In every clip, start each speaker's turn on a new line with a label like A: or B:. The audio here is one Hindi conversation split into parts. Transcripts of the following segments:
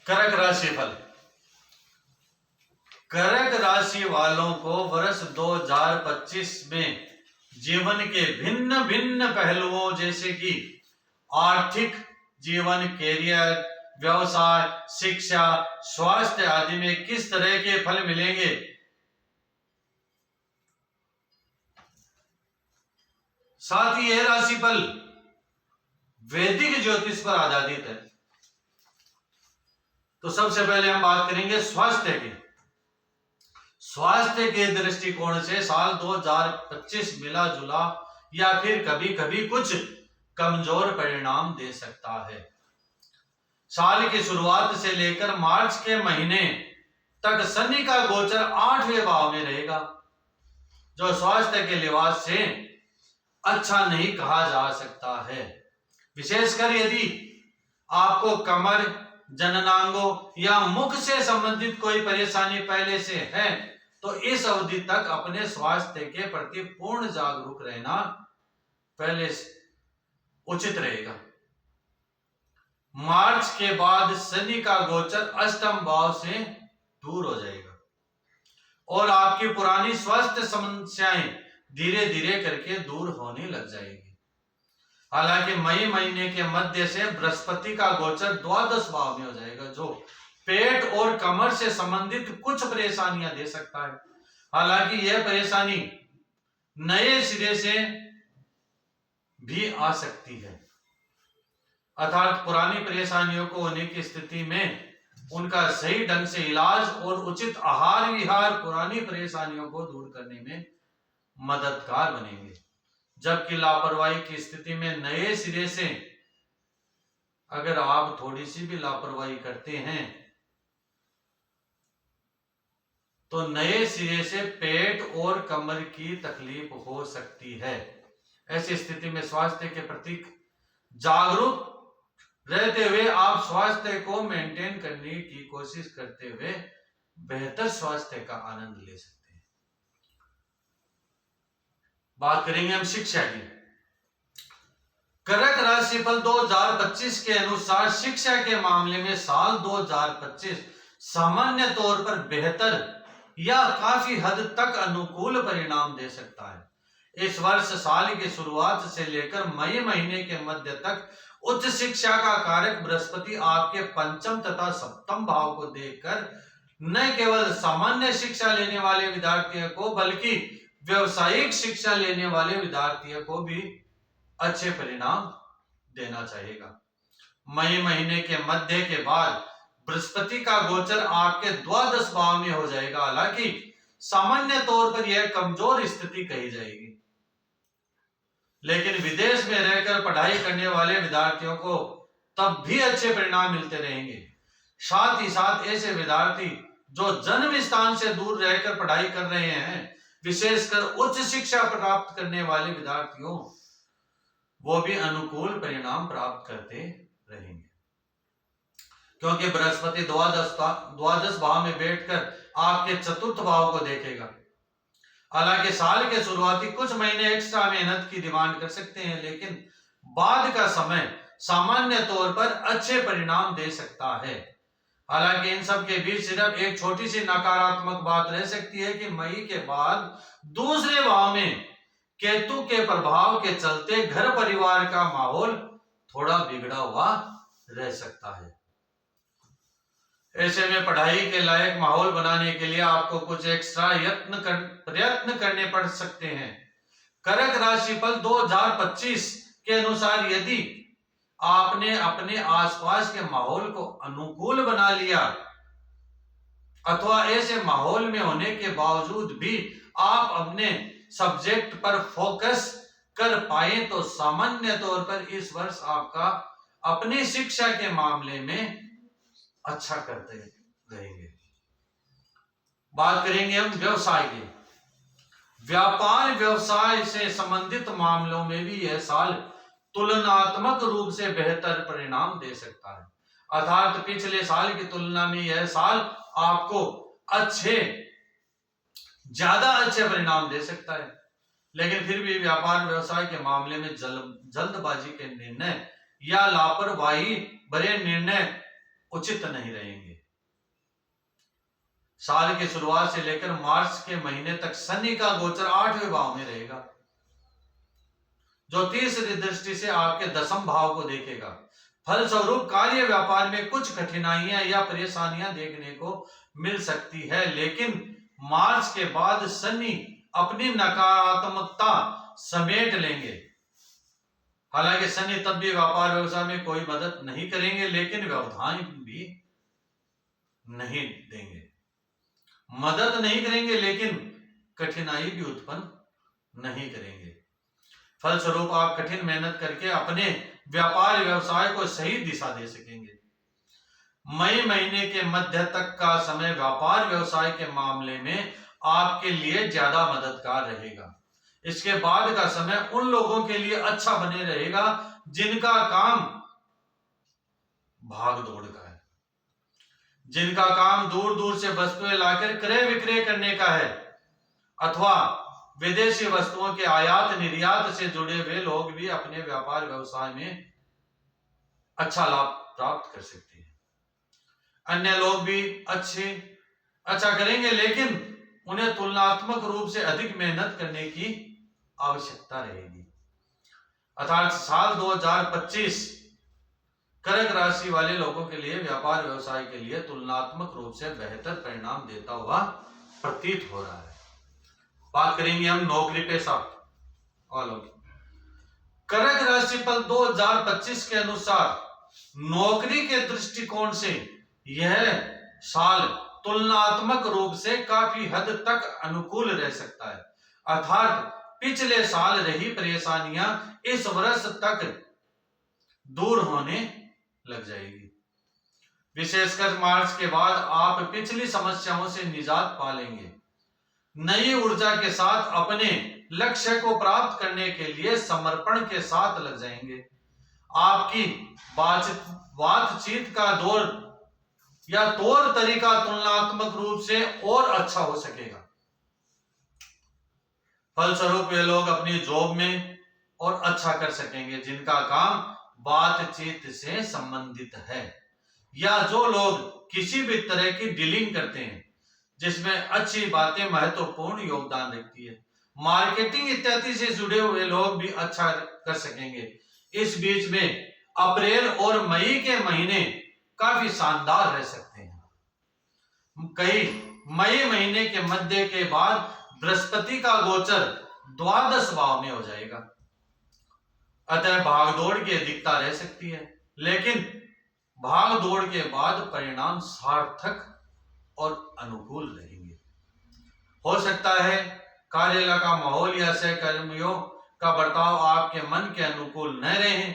A: कर्क राशि फल। कर्क राशि वालों को वर्ष 2025 में जीवन के भिन्न भिन्न पहलुओं जैसे कि आर्थिक जीवन, कैरियर, व्यवसाय, शिक्षा, स्वास्थ्य आदि में किस तरह के फल मिलेंगे, साथ ही यह राशिफल वैदिक ज्योतिष पर आधारित है। तो सबसे पहले हम बात करेंगे स्वास्थ्य की। स्वास्थ्य के दृष्टिकोण से साल 2025 मिला जुला या फिर कभी कभी कुछ कमजोर परिणाम दे सकता है। साल की शुरुआत से लेकर मार्च के महीने तक शनि का गोचर 8वें भाव में रहेगा, जो स्वास्थ्य के लिहाज से अच्छा नहीं कहा जा सकता है। विशेषकर यदि आपको कमर, जननांगों या मुख से संबंधित कोई परेशानी पहले से है तो इस अवधि तक अपने स्वास्थ्य के प्रति पूर्ण जागरूक रहना पहले उचित रहेगा। मार्च के बाद शनि का गोचर अष्टम भाव से दूर हो जाएगा और आपकी पुरानी स्वास्थ्य समस्याएं धीरे धीरे करके दूर होने लग जाएगी। हालांकि मई महीने के मध्य से बृहस्पति का गोचर द्वादश भाव में हो जाएगा, जो पेट और कमर से संबंधित कुछ परेशानियां दे सकता है। हालांकि यह परेशानी नए सिरे से भी आ सकती है, अर्थात पुरानी परेशानियों को होने की स्थिति में उनका सही ढंग से इलाज और उचित आहार विहार पुरानी परेशानियों को दूर करने में मददगार बनेंगे। जबकि लापरवाही की स्थिति में नए सिरे से अगर आप थोड़ी सी भी लापरवाही करते हैं तो नए सिरे से पेट और कमर की तकलीफ हो सकती है। ऐसी स्थिति में स्वास्थ्य के प्रति जागरूक रहते हुए आप स्वास्थ्य को मेंटेन करने की कोशिश करते हुए बेहतर स्वास्थ्य का आनंद ले सकते हैं। बात करेंगे हम शिक्षा की। कर्क राशिफल 2025 के अनुसार शिक्षा के मामले में साल 2025 सामान्य तौर पर बेहतर या काफी हद तक अनुकूल परिणाम दे सकता है। इस वर्ष साल की शुरुआत से लेकर मई महीने के मध्य तक उच्च शिक्षा का कारक बृहस्पति आपके पंचम तथा सप्तम भाव को देखकर न केवल सामान्य शिक्षा लेने वाले विद्यार्थियों को बल्कि व्यवसायिक शिक्षा लेने वाले विद्यार्थियों को भी अच्छे परिणाम देना चाहिएगा। मई महीने के मध्य के बाद बृहस्पति का गोचर आपके द्वादश भाव में हो जाएगा। हालांकि सामान्य तौर पर यह कमजोर स्थिति कही जाएगी, लेकिन विदेश में रहकर पढ़ाई करने वाले विद्यार्थियों को तब भी अच्छे परिणाम मिलते रहेंगे। साथ ही साथ ऐसे विद्यार्थी जो जन्म स्थान से दूर रहकर पढ़ाई कर रहे हैं, विशेषकर उच्च शिक्षा प्राप्त करने वाले विद्यार्थियों, वो भी अनुकूल परिणाम प्राप्त करते रहेंगे, क्योंकि बृहस्पति द्वादश भाव में बैठकर आपके चतुर्थ भाव को देखेगा। हालांकि साल के शुरुआती कुछ महीने एक्स्ट्रा मेहनत की डिमांड कर सकते हैं, लेकिन बाद का समय सामान्य तौर पर अच्छे परिणाम दे सकता है। हालांकि इन सब के बीच सिर्फ एक छोटी सी नकारात्मक बात रह सकती है कि मई के बाद दूसरे भाव में केतु के प्रभाव के चलते घर परिवार का माहौल थोड़ा बिगड़ा हुआ रह सकता है। ऐसे में पढ़ाई के लायक माहौल बनाने के लिए आपको कुछ एक्स्ट्रा प्रयत्न करने पड़ सकते हैं। कर्क राशिफल 2025 के अनुसार यदि आपने अपने आसपास के माहौल को अनुकूल बना लिया अथवा ऐसे माहौल में होने के बावजूद भी आप अपने सब्जेक्ट पर फोकस कर पाए तो सामान्य तौर पर इस वर्ष आपका अपनी शिक्षा के मामले में अच्छा करते रहेंगे। बात करेंगे हम व्यवसाय की। व्यापार व्यवसाय से संबंधित मामलों में भी यह साल तुलनात्मक रूप से बेहतर परिणाम दे सकता है, अर्थात पिछले साल की तुलना में यह साल आपको ज्यादा अच्छे परिणाम दे सकता है। लेकिन फिर भी व्यापार व्यवसाय के मामले में जल्दबाजी के निर्णय या लापरवाही भरे निर्णय उचित नहीं रहेंगे। साल की शुरुआत से लेकर मार्च के महीने तक शनि का गोचर 8वें भाव में रहेगा, जो तीसरी दृष्टि से आपके 10वें भाव को देखेगा। फलस्वरूप कार्य व्यापार में कुछ कठिनाइयां या परेशानियां देखने को मिल सकती है, लेकिन मार्च के बाद शनि अपनी नकारात्मकता समेट लेंगे। हालांकि शनि तब भी व्यापार व्यवसाय में कोई मदद नहीं करेंगे, लेकिन व्यवधान भी नहीं देंगे। मदद नहीं करेंगे लेकिन कठिनाई भी उत्पन्न नहीं करेंगे। फलस्वरूप आप कठिन मेहनत करके अपने व्यापार व्यवसाय को सही दिशा दे सकेंगे। मई महीने के मध्य तक का समय व्यापार व्यवसाय के मामले में आपके लिए ज्यादा मददगार रहेगा। इसके बाद का समय उन लोगों के लिए अच्छा बने रहेगा जिनका काम भाग दौड़ का है, जिनका काम दूर दूर से वस्तुएं लाकर क्रय विक्रय करने का है, अथवा विदेशी वस्तुओं के आयात निर्यात से जुड़े हुए लोग भी अपने व्यापार व्यवसाय में अच्छा लाभ प्राप्त कर सकते हैं। अन्य लोग भी अच्छा करेंगे, लेकिन उन्हें तुलनात्मक रूप से अधिक मेहनत करने की आवश्यकता रहेगी। अर्थात साल 2025 कर्क राशि वाले लोगों के लिए व्यापार व्यवसाय के लिए तुलनात्मक रूप से बेहतर परिणाम देता हुआ प्रतीत हो रहा है। बात करेंगे हम नौकरी पेशा वालों की। कर्क राशि पर 2025 के अनुसार नौकरी के दृष्टिकोण से यह साल तुलनात्मक रूप से काफी हद तक अनुकूल रह सकता है। अर्थात पिछले साल रही परेशानियां इस वर्ष तक दूर होने लग जाएगी। विशेषकर मार्च के बाद आप पिछली समस्याओं से निजात पा लेंगे। नई ऊर्जा के साथ अपने लक्ष्य को प्राप्त करने के लिए समर्पण के साथ लग जाएंगे। आपकी बातचीत का दौर या तौर तरीका तुलनात्मक रूप से और अच्छा हो सकेगा। फलस्वरूप वे लोग अपनी जॉब में और अच्छा कर सकेंगे जिनका काम बातचीत से संबंधित है, या जो लोग किसी भी तरह की डीलिंग करते हैं जिसमें अच्छी बातें महत्वपूर्ण योगदान रखती है। मार्केटिंग इत्यादि से जुड़े हुए लोग भी अच्छा कर सकेंगे। इस बीच में अप्रैल और मई के महीने काफी शानदार रह सकते हैं। कई मई महीने के मध्य के बाद बृहस्पति का गोचर द्वादश भाव में हो जाएगा, अतः भागदौड़ की अधिकता रह सकती है, लेकिन भागदौड़ के बाद परिणाम सार्थक और अनुकूल रहेंगे। हो सकता है कार्यालय का माहौल या सहकर्मियों का बर्ताव आपके मन के अनुकूल न रहे,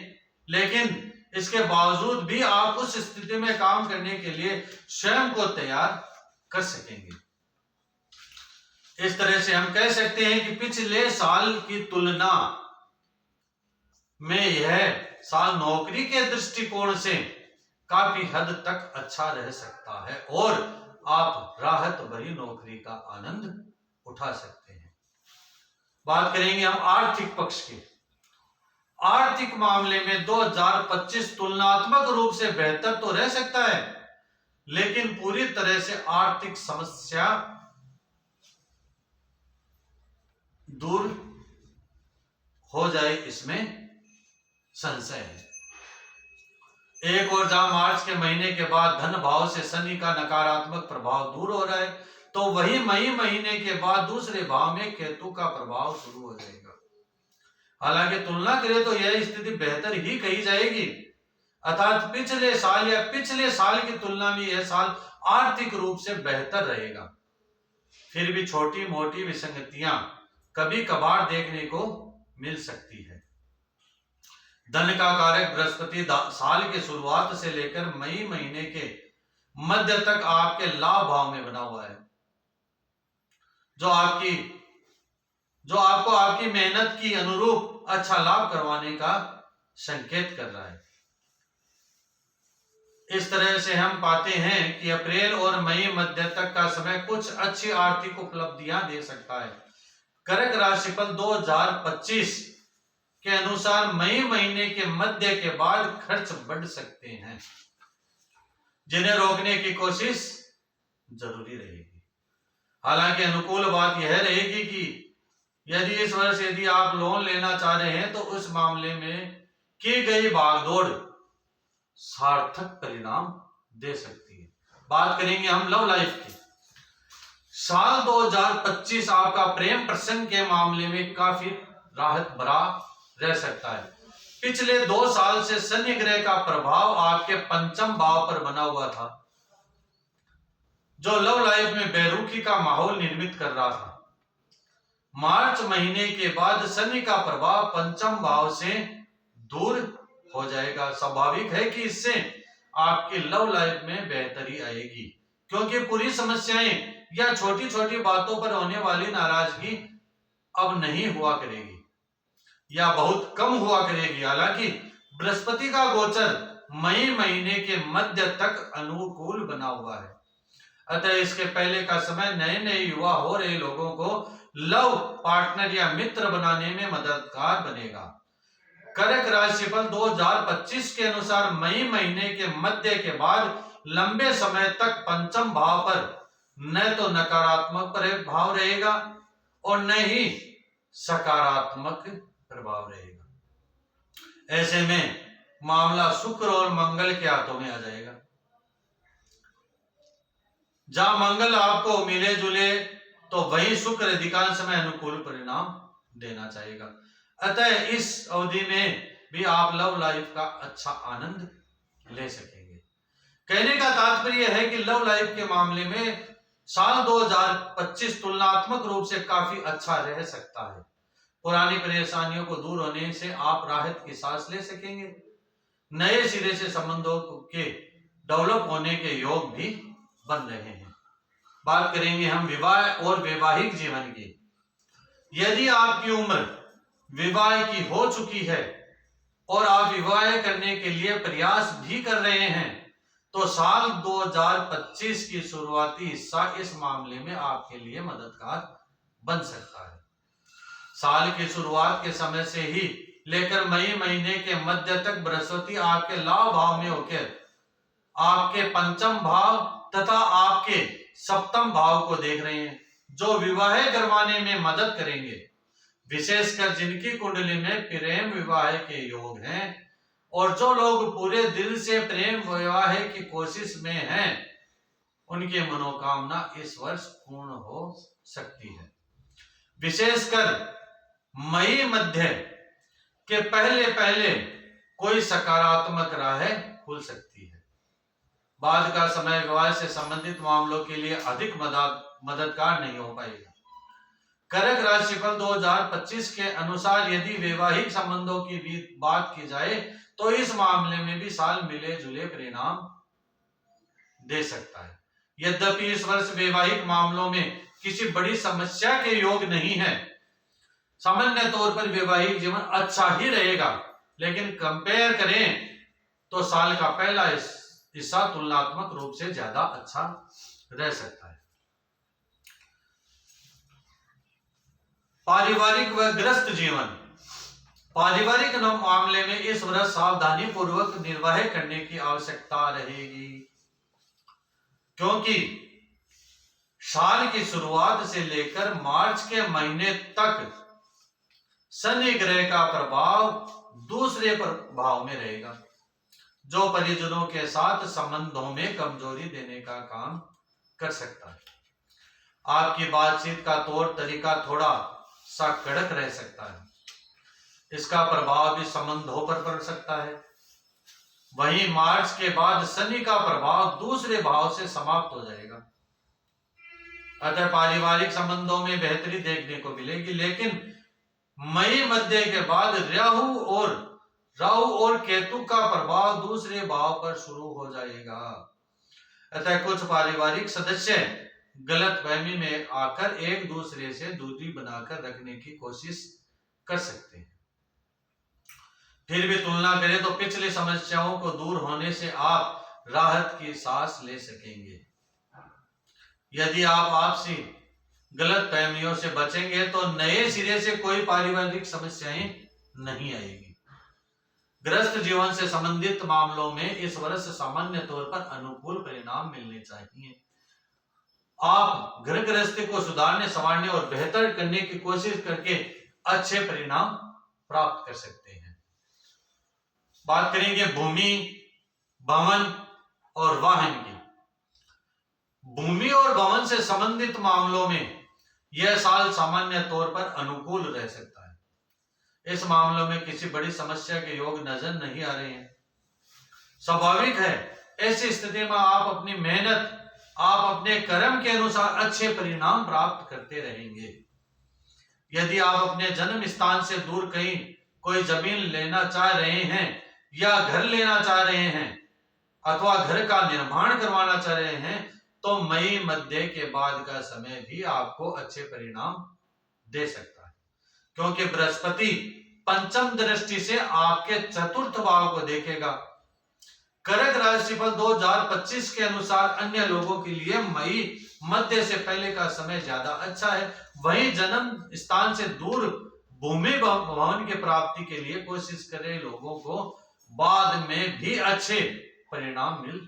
A: लेकिन इसके बावजूद भी आप उस स्थिति में काम करने के लिए स्वयं को तैयार कर सकेंगे। इस तरह से हम कह सकते हैं कि पिछले साल की तुलना में यह साल नौकरी के दृष्टिकोण से काफी हद तक अच्छा रह सकता है और आप राहत भरी नौकरी का आनंद उठा सकते हैं। बात करेंगे हम आर्थिक पक्ष की। आर्थिक मामले में 2025 तुलनात्मक रूप से बेहतर तो रह सकता है, लेकिन पूरी तरह से आर्थिक समस्या दूर हो जाए इसमें संशय है। एक और जहां मार्च के महीने के बाद धन भाव से शनि का नकारात्मक प्रभाव दूर हो रहा है, तो वही मई महीने के बाद दूसरे भाव में केतु का प्रभाव शुरू हो जाएगा। हालांकि तुलना करें तो यह स्थिति बेहतर ही कही जाएगी, अर्थात पिछले साल या पिछले साल की तुलना में यह साल आर्थिक रूप से बेहतर रहेगा। फिर भी छोटी मोटी विसंगतियां कभी कभार देखने को मिल सकती है। धन का कारक बृहस्पति साल के शुरुआत से लेकर मई महीने के मध्य तक आपके लाभ भाव में बना हुआ है, जो आपको आपकी मेहनत की अनुरूप अच्छा लाभ करवाने का संकेत कर रहा है। इस तरह से हम पाते हैं कि अप्रैल और मई मध्य तक का समय कुछ अच्छी आर्थिक उपलब्धियां दे सकता है। कर्क राशि पर 2025 के अनुसार मई महीने के मध्य के बाद खर्च बढ़ सकते हैं। जिन्हें रोकने की कोशिश जरूरी रहेगी। हालांकि अनुकूल बात यह रहेगी कि यदि इस वर्ष यदि आप लोन लेना चाह रहे हैं तो उस मामले में की गई भागदौड़ सार्थक परिणाम दे सकती है। बात करेंगे हम लव लाइफ की। साल 2025 आपका प्रेम प्रसंग के मामले में काफी राहत भरा रह सकता है। पिछले 2 साल से शनि ग्रह का प्रभाव आपके पंचम भाव पर बना हुआ था, जो लव लाइफ में बेरुखी का माहौल निर्मित कर रहा था। मार्च महीने के बाद शनि का प्रभाव पंचम भाव से दूर हो जाएगा। स्वाभाविक है कि इससे आपकी लव लाइफ में बेहतरी आएगी, क्योंकि पूरी समस्याएं या छोटी छोटी बातों पर होने वाली नाराजगी अब नहीं हुआ करेगी या बहुत कम हुआ करेगी। हालांकि बृहस्पति का गोचर मई महीने के मध्य तक अनुकूल बना हुआ है, अतः इसके पहले का समय नए नए युवा हो रहे लोगों को लव पार्टनर या मित्र बनाने में मददगार बनेगा। कर्क राशिफल 2025 के अनुसार मई महीने के मध्य के बाद लंबे समय तक पंचम भाव पर न तो नकारात्मक प्रभाव रहेगा और न ही सकारात्मक प्रभाव रहेगा। ऐसे में मामला शुक्र और मंगल के हाथों में आ जाएगा। जहां मंगल आपको मिले जुले तो वही शुक्र अधिकांश समय अनुकूल परिणाम देना चाहेगा। अतः इस अवधि में भी आप लव लाइफ का अच्छा आनंद ले सकेंगे। कहने का तात्पर्य है कि लव लाइफ के मामले में साल 2025 तुलनात्मक रूप से काफी अच्छा रह सकता है। पुरानी परेशानियों को दूर होने से आप राहत की सांस ले सकेंगे। नए सिरे से संबंधों के डेवलप होने के योग भी बन रहे हैं। बात करेंगे हम विवाह और वैवाहिक जीवन की। यदि आपकी उम्र विवाह की हो चुकी है और आप विवाह करने के लिए प्रयास भी कर रहे हैं तो साल 2025 की शुरुआती हिस्सा इस मामले में आपके लिए मददगार बन सकता है। साल की शुरुआत के समय से ही लेकर मई महीने के मध्य तक बृहस्पति आपके लाभ भाव में होकर आपके पंचम भाव तथा आपके सप्तम भाव को देख रहे हैं, जो विवाह करवाने में मदद करेंगे। विशेषकर जिनकी कुंडली में प्रेम विवाह के योग हैं और जो लोग पूरे दिल से प्रेम विवाह की कोशिश में हैं, उनकी मनोकामना इस वर्ष पूर्ण हो सकती है। विशेषकर मई मध्य के पहले पहले कोई सकारात्मक राह खुल सकती है। बाद का समय विवाह से संबंधित मामलों के लिए अधिक मददगार नहीं हो पाएगा। कर्क राशिफल 2025 के अनुसार यदि वैवाहिक संबंधों की भी बात की जाए तो इस मामले में भी साल मिले जुले परिणाम दे सकता है। यद्यपि इस वर्ष वैवाहिक मामलों में किसी बड़ी समस्या के योग नहीं है। सामान्य तौर पर वैवाहिक जीवन अच्छा ही रहेगा, लेकिन कंपेयर करें तो साल का पहला हिस्सा तुलनात्मक रूप से ज्यादा अच्छा रह सकता है। पारिवारिक व गृहस्थ जीवन। पारिवारिक मामले में इस वर्ष सावधानी पूर्वक निर्वाह करने की आवश्यकता रहेगी, क्योंकि साल की शुरुआत से लेकर मार्च के महीने तक शनि ग्रह का प्रभाव दूसरे भाव में रहेगा, जो परिजनों के साथ संबंधों में कमजोरी देने का काम कर सकता है। आपकी बातचीत का तौर तरीका थोड़ा सा कड़क रह सकता है, इसका प्रभाव भी संबंधों पर पड़ सकता है। वहीं मार्च के बाद शनि का प्रभाव दूसरे भाव से समाप्त हो जाएगा, अतः पारिवारिक संबंधों में बेहतरी देखने को मिलेगी। लेकिन मई मध्य के बाद राहु और केतु का प्रभाव दूसरे भाव पर शुरू हो जाएगा, अतः कुछ पारिवारिक सदस्य गलतफहमी में आकर एक दूसरे से दूरी बनाकर रखने की कोशिश कर सकते हैं। फिर भी तुलना करें तो पिछली समस्याओं को दूर होने से आप राहत की सांस ले सकेंगे। यदि आप आपसी गलतफहमियों से बचेंगे तो नए सिरे से कोई पारिवारिक समस्याएं नहीं आएगी। गृहस्थ जीवन से संबंधित मामलों में इस वर्ष सामान्य तौर पर अनुकूल परिणाम मिलने चाहिए। आप घर गृहस्थी को सुधारने, संवारने और बेहतर करने की कोशिश करके अच्छे परिणाम प्राप्त कर सकते हैं। बात करेंगे भूमि, भवन और वाहन की। भूमि और भवन से संबंधित मामलों में यह साल सामान्य तौर पर अनुकूल रह सकता है। इस मामलों में किसी बड़ी समस्या के योग नजर नहीं आ रहे हैं। स्वाभाविक है, ऐसी स्थिति में आप अपनी मेहनत, आप अपने कर्म के अनुसार अच्छे परिणाम प्राप्त करते रहेंगे। यदि आप अपने जन्म स्थान से दूर कहीं कोई जमीन लेना चाह रहे हैं या घर लेना चाह रहे हैं अथवा घर का निर्माण करवाना चाह रहे हैं, तो मई मध्य के बाद का समय भी आपको अच्छे परिणाम दे सकता है, क्योंकि बृहस्पति पंचम दृष्टि से आपके चतुर्थ भाव को देखेगा। कर्क राशिफल 2025 के अनुसार अन्य लोगों के लिए मई मध्य से पहले का समय ज्यादा अच्छा है। वहीं जन्म स्थान से दूर भूमि भवन की प्राप्ति के लिए कोशिश कर रहे लोगों को बाद में भी अच्छे परिणाम मिल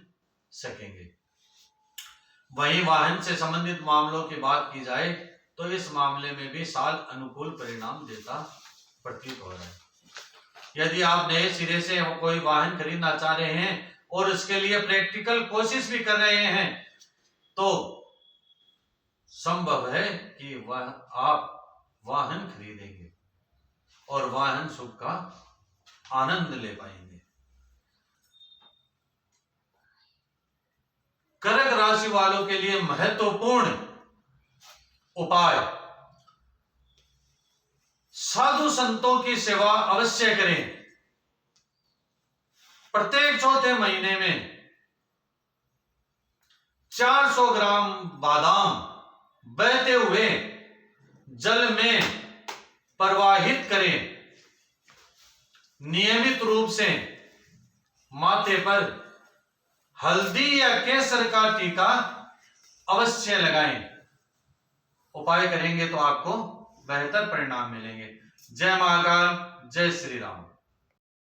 A: सकेंगे। वहीं वाहन से संबंधित मामलों की बात की जाए तो इस मामले में भी साल अनुकूल परिणाम देता प्रतीत हो रहा है। यदि आप नए सिरे से कोई वाहन खरीदना चाह रहे हैं और उसके लिए प्रैक्टिकल कोशिश भी कर रहे हैं, तो संभव है कि वह आप वाहन खरीदेंगे और वाहन सुख का आनंद ले पाएंगे। कर्क राशि वालों के लिए महत्वपूर्ण उपाय, साधु संतों की सेवा अवश्य करें। प्रत्येक चौथे महीने में 400 ग्राम बादाम बहते हुए जल में प्रवाहित करें। नियमित रूप से माथे पर हल्दी या केसर का टीका अवश्य लगाएं। उपाय करेंगे तो आपको बेहतर परिणाम मिलेंगे। जय महाकाल, जय श्री राम।